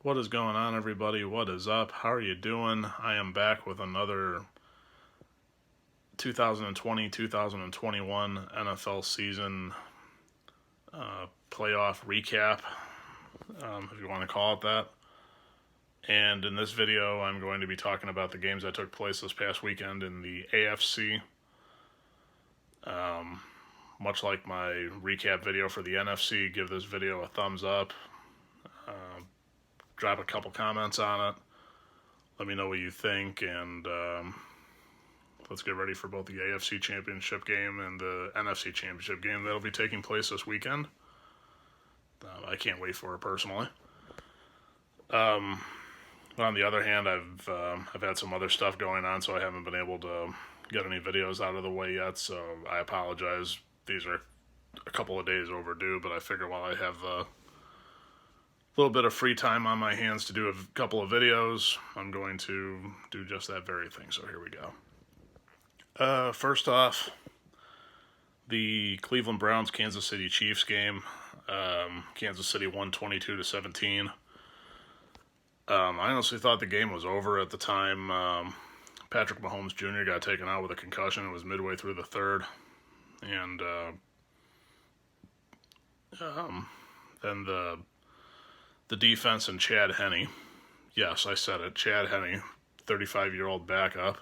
What is going on, everybody? What is up? How are you doing? I am back with another 2020-2021 NFL season playoff recap, if you want to call it that. And in this video, I'm going to be talking about the games that took place this past weekend in the AFC. Much like my recap video for the NFC, give this video a thumbs up. Drop a couple comments on it. Let me know what you think, and let's get ready for both the AFC Championship game and the NFC Championship game that'll be taking place this weekend. I can't wait for it personally. But on the other hand, I've had some other stuff going on, so I haven't been able to get any videos out of the way yet. So I apologize. These are a couple of days overdue, but I figure while I have a little bit of free time on my hands to do a couple of videos, I'm going to do just that very thing. So here we go. First off, the Cleveland Browns Kansas City Chiefs game. Kansas City won 22-17. I honestly thought the game was over at the time. Patrick Mahomes Jr. got taken out with a concussion. It was midway through the third, and then the defense and Chad Henne. Yes, I said it. Chad Henne, 35-year-old backup,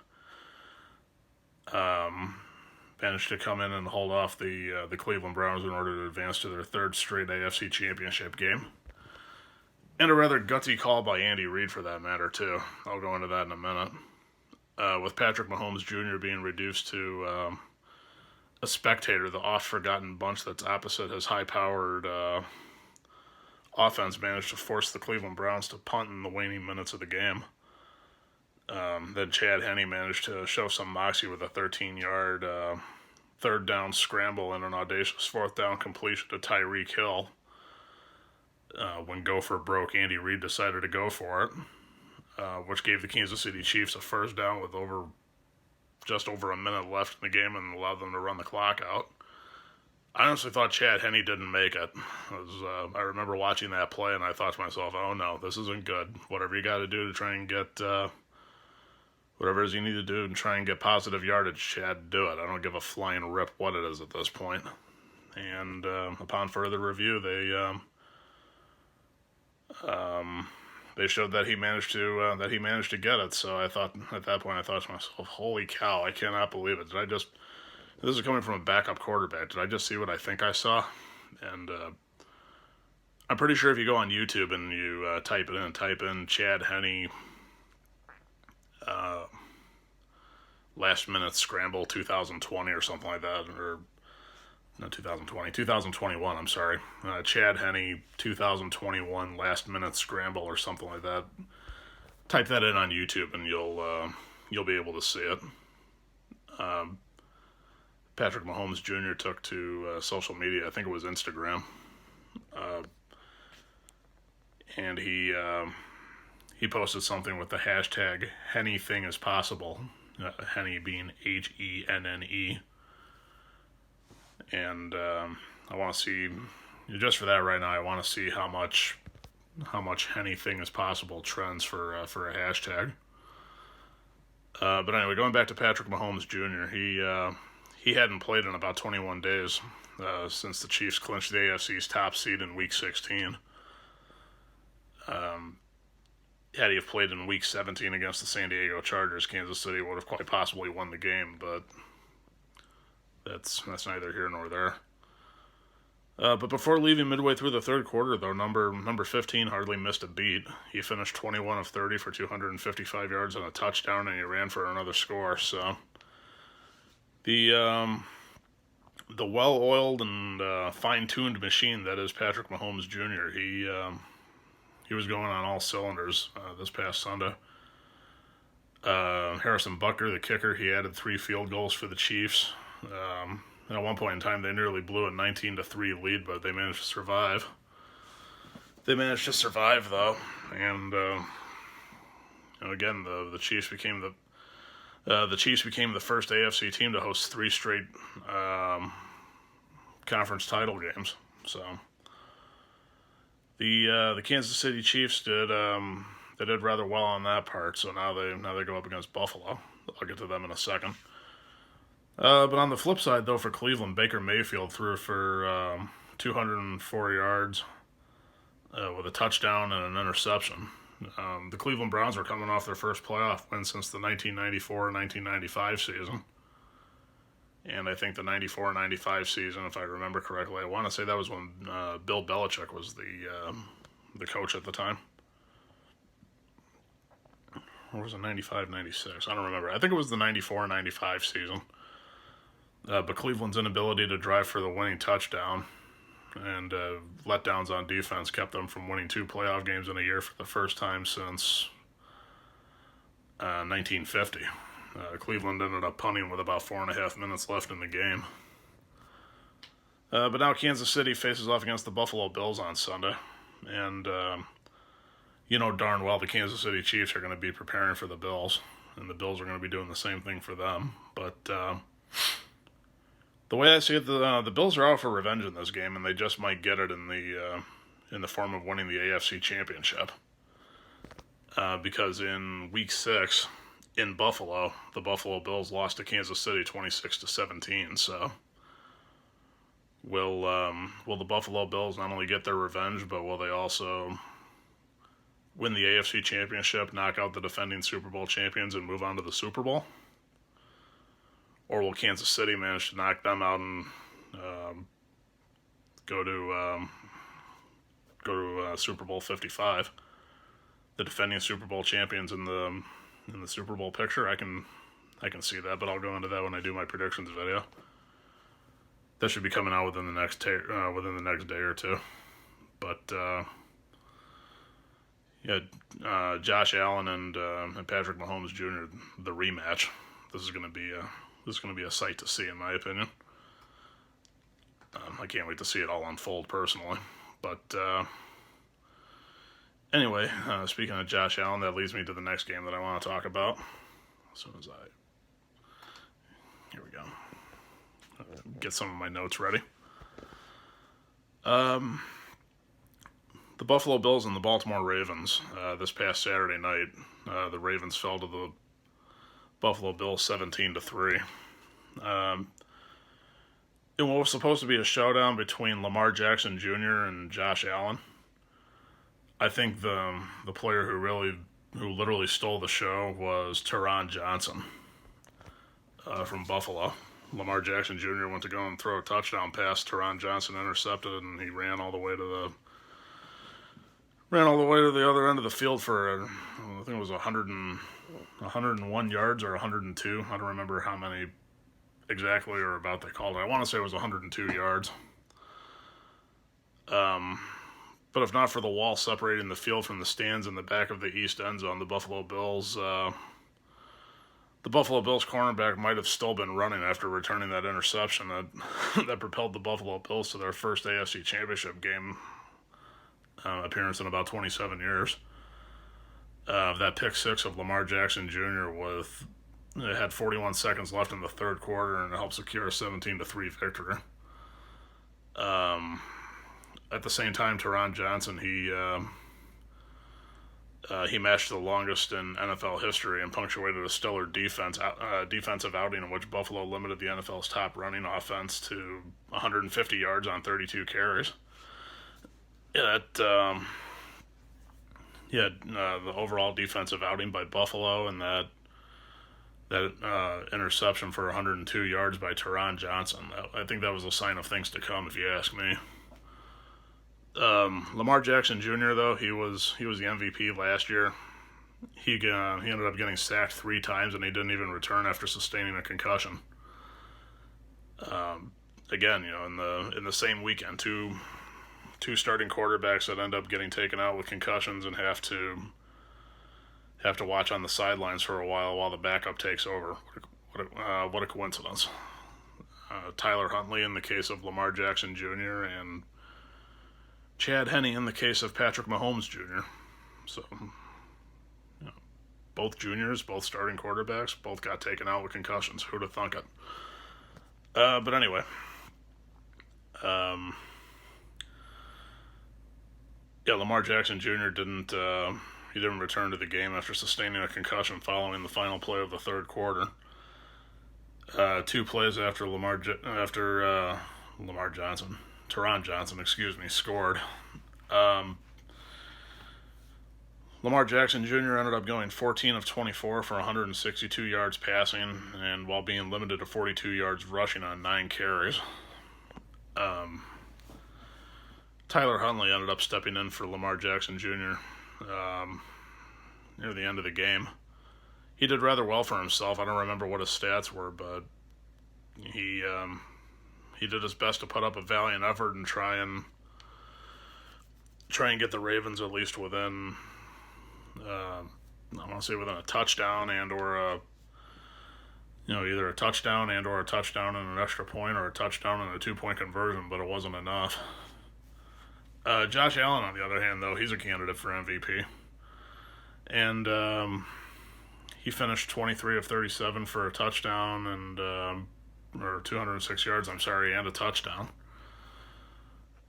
managed to come in and hold off the Cleveland Browns in order to advance to their third straight AFC Championship game. And a rather gutsy call by Andy Reid for that matter, too. I'll go into that in a minute. With Patrick Mahomes Jr. being reduced to a spectator, the oft-forgotten bunch that's opposite his high-powered offense managed to force the Cleveland Browns to punt in the waning minutes of the game. Then Chad Henne managed to show some moxie with a 13-yard third down scramble and an audacious fourth down completion to Tyreek Hill. When Gopher broke, Andy Reid decided to go for it, which gave the Kansas City Chiefs a first down with just over a minute left in the game and allowed them to run the clock out. I honestly thought Chad Henne didn't make it. I remember watching that play and I thought to myself, oh no, this isn't good. Whatever you got to do to try and get, whatever it is you need to do and try and get positive yardage, Chad, do it. I don't give a flying rip what it is at this point. And upon further review, they showed that he managed to get it. So I thought at that point, I thought to myself, holy cow, I cannot believe it. This is coming from a backup quarterback. Did I just see what I think I saw? And I'm pretty sure if you go on YouTube and you type in Chad Henne last minute scramble 2020 or something like that, or not 2020, 2021, I'm sorry. Chad Henne 2021 last minute scramble or something like that. Type that in on YouTube and you'll be able to see it. Patrick Mahomes Jr. took to social media, I think it was Instagram, and he posted something with the hashtag "Anything is possible," Henne being Henne, and I want to see, just for that right now, I want to see how much anything is possible trends for a hashtag. But anyway, going back to Patrick Mahomes Jr., he hadn't played in about 21 days since the Chiefs clinched the AFC's top seed in Week 16. Had he have played in Week 17 against the San Diego Chargers, Kansas City would have quite possibly won the game, but that's neither here nor there. But before leaving midway through the third quarter, though, number 15 hardly missed a beat. He finished 21 of 30 for 255 yards and a touchdown, and he ran for another score. So the well-oiled and fine-tuned machine that is Patrick Mahomes Jr., he was going on all cylinders this past Sunday. Harrison Butker, the kicker, he added 3 field goals for the Chiefs. And at one point in time, they nearly blew a 19-3 lead, but they managed to survive. Though, and again, the Chiefs became the first AFC team to host 3 straight conference title games. So The Kansas City Chiefs did they did rather well on that part, so now they go up against Buffalo. I'll get to them in a second. But on the flip side, though, for Cleveland, Baker Mayfield threw for 204 yards with a touchdown and an interception. The Cleveland Browns were coming off their first playoff win since the 1994-1995 season. And I think the 94-95 season, if I remember correctly, I want to say that was when Bill Belichick was the coach at the time. Or was it 95-96? I don't remember. I think it was the 94-95 season. But Cleveland's inability to drive for the winning touchdown and letdowns on defense kept them from winning 2 playoff games in a year for the first time since 1950. Cleveland ended up punting with about 4.5 minutes left in the game. But now Kansas City faces off against the Buffalo Bills on Sunday. And you know darn well the Kansas City Chiefs are going to be preparing for the Bills. And the Bills are going to be doing the same thing for them. But the way I see it, the Bills are out for revenge in this game, and they just might get it in the form of winning the AFC Championship. Because in Week 6 in Buffalo, the Buffalo Bills lost to Kansas City 26-17. So, will the Buffalo Bills not only get their revenge, but will they also win the AFC Championship, knock out the defending Super Bowl champions, and move on to the Super Bowl? Or will Kansas City manage to knock them out and go to Super Bowl 55? The defending Super Bowl champions in the Super Bowl picture. I can see that, but I'll go into that when I do my predictions video. That should be coming out within the next day or two. But Josh Allen and Patrick Mahomes Jr. the rematch. This is going to be a sight to see, in my opinion. I can't wait to see it all unfold personally. But anyway, speaking of Josh Allen, that leads me to the next game that I want to talk about. As soon as here we go. Get some of my notes ready. The Buffalo Bills and the Baltimore Ravens. This past Saturday night, the Ravens fell to the Buffalo Bills 17-3. In what was supposed to be a showdown between Lamar Jackson Jr. and Josh Allen, I think the player who literally stole the show was Taron Johnson from Buffalo. Lamar Jackson Jr. went to go and throw a touchdown pass. Taron Johnson intercepted, and he ran all the way to the other end of the field for I think it was 101 yards or 102. I don't remember how many exactly or about they called it. I want to say it was 102 yards. But if not for the wall separating the field from the stands in the back of the east end zone, the Buffalo Bills cornerback might have still been running after returning that interception that propelled the Buffalo Bills to their first AFC Championship game appearance in about 27 years. That pick six of Lamar Jackson Jr. It had 41 seconds left in the third quarter, and it helped secure a 17-3 victory. At the same time, Taron Johnson, he matched the longest in NFL history and punctuated a stellar defensive outing in which Buffalo limited the NFL's top running offense to 150 yards on 32 carries. The overall defensive outing by Buffalo and that interception for 102 yards by Taron Johnson, I think that was a sign of things to come, if you ask me. Lamar Jackson Jr., though, he was the MVP last year. He ended up getting sacked 3 times, and he didn't even return after sustaining a concussion. Again, in the same weekend, two starting quarterbacks that end up getting taken out with concussions and have to watch on the sidelines for a while the backup takes over. What a coincidence. Tyler Huntley in the case of Lamar Jackson Jr. and Chad Henne in the case of Patrick Mahomes Jr. So, both juniors, both starting quarterbacks, both got taken out with concussions. Who'd have thunk it? But anyway, Yeah, Lamar Jackson Jr. didn't return to the game after sustaining a concussion following the final play of the third quarter. 2 plays after Teron Johnson, scored. Um, Lamar Jackson Jr. ended up going 14 of 24 for 162 yards passing, and while being limited to 42 yards rushing on 9 carries. Tyler Huntley ended up stepping in for Lamar Jackson Jr. Near the end of the game. He did rather well for himself. I don't remember what his stats were, but he did his best to put up a valiant effort and try and get the Ravens at least within, I want to say within a touchdown and or either a touchdown and or a touchdown and an extra point or a touchdown and a 2-point conversion, but it wasn't enough. Josh Allen, on the other hand, though, he's a candidate for MVP. And he finished 23 of 37 for a touchdown or 206 yards, and a touchdown.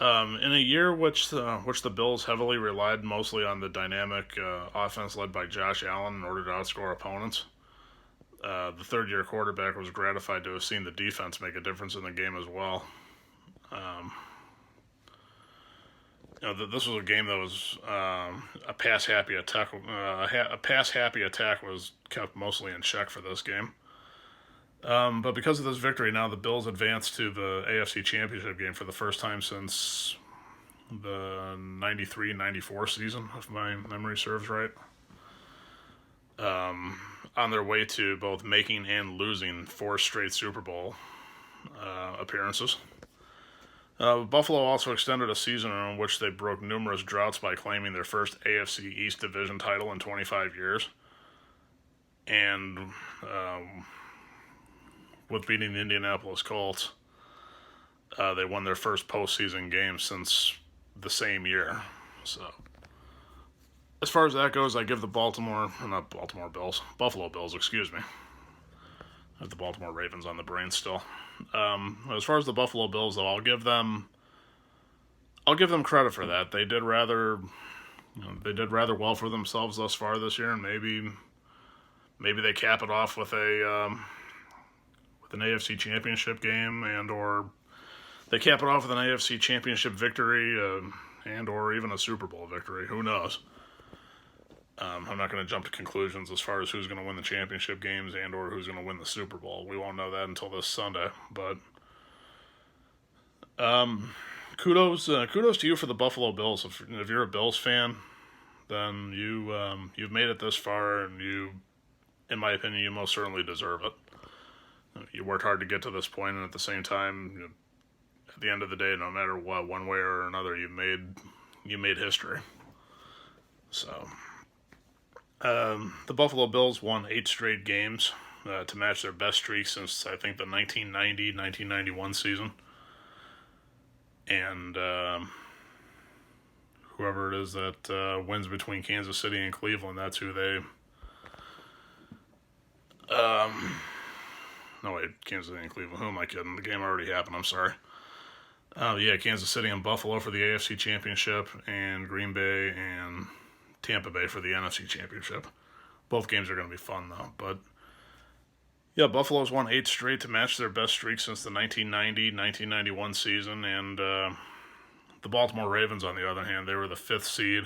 In a year which the Bills heavily relied mostly on the dynamic offense led by Josh Allen in order to outscore opponents, the third-year quarterback was gratified to have seen the defense make a difference in the game as well. This was a game that was a pass-happy attack. A pass-happy attack was kept mostly in check for this game. But because of this victory, now the Bills advanced to the AFC Championship game for the first time since the 93-94 season, if my memory serves right. On their way to both making and losing 4 straight Super Bowl appearances. Buffalo also extended a season in which they broke numerous droughts by claiming their first AFC East Division title in 25 years. And with beating the Indianapolis Colts, they won their first postseason game since the same year. So, as far as that goes, I give the Buffalo Bills, excuse me. I have the Baltimore Ravens on the brain still. As far as the Buffalo Bills, though, I'll give them credit for that. They did rather well for themselves thus far this year, and maybe they cap it off with an AFC Championship game, or they cap it off with an AFC Championship victory, and or even a Super Bowl victory. Who knows? I'm not going to jump to conclusions as far as who's going to win the championship games and or who's going to win the Super Bowl. We won't know that until this Sunday. But kudos to you for the Buffalo Bills. If you're a Bills fan, then you've made it this far, and in my opinion, you most certainly deserve it. You worked hard to get to this point, and at the same time, at the end of the day, no matter what, one way or another, you made history. So. The Buffalo Bills won 8 straight games to match their best streak since, I think, the 1990-1991 season. And whoever it is that wins between Kansas City and Cleveland, that's who they... Kansas City and Cleveland. Who am I kidding? The game already happened. I'm sorry. Kansas City and Buffalo for the AFC Championship, and Green Bay and Tampa Bay for the NFC Championship. Both games are going to be fun, though. But, yeah, Buffalo's won 8 straight to match their best streak since the 1990-1991 season. And the Baltimore Ravens, on the other hand, they were the 5th seed.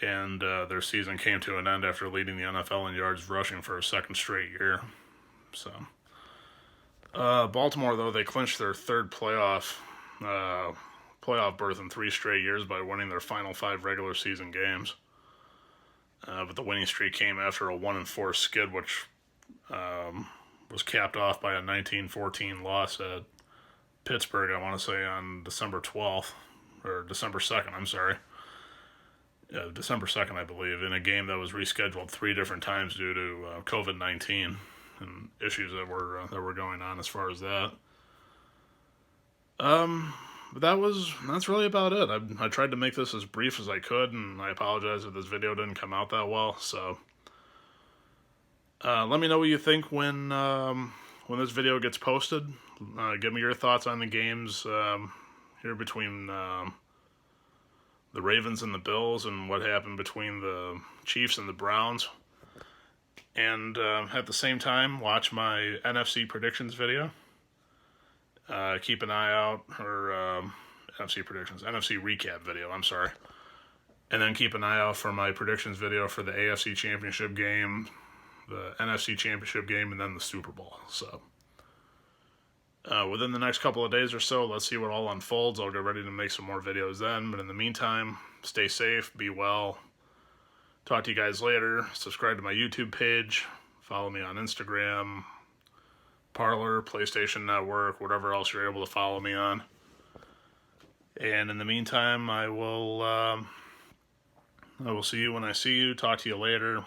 And their season came to an end after leading the NFL in yards rushing for a second straight year. So, Baltimore, though, they clinched their 3rd playoff berth in 3 straight years by winning their final 5 regular season games. But the winning streak came after a 1-4 skid, which was capped off by a 19-14 loss at Pittsburgh, I want to say, on December 2nd, I'm sorry. December 2nd, I believe, in a game that was rescheduled 3 different times due to COVID-19 and issues that were going on as far as that. But that's really about it. I tried to make this as brief as I could, and I apologize if this video didn't come out that well. So, let me know what you think when this video gets posted. Give me your thoughts on the games here between the Ravens and the Bills and what happened between the Chiefs and the Browns. And at the same time, watch my NFC predictions video. Keep an eye out, or NFC recap video, I'm sorry. And then keep an eye out for my predictions video for the AFC Championship game, the NFC Championship game, and then the Super Bowl. So, within the next couple of days or so, let's see what all unfolds. I'll get ready to make some more videos then. But in the meantime, stay safe, be well. Talk to you guys later. Subscribe to my YouTube page. Follow me on Instagram, Parler, PlayStation Network, whatever else you're able to follow me on. And in the meantime, I will see you when I see you. Talk to you later.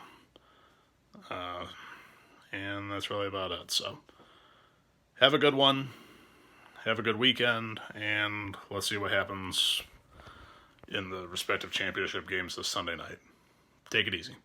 And that's really about it. So, have a good one. Have a good weekend. And let's see what happens in the respective championship games this Sunday night. Take it easy.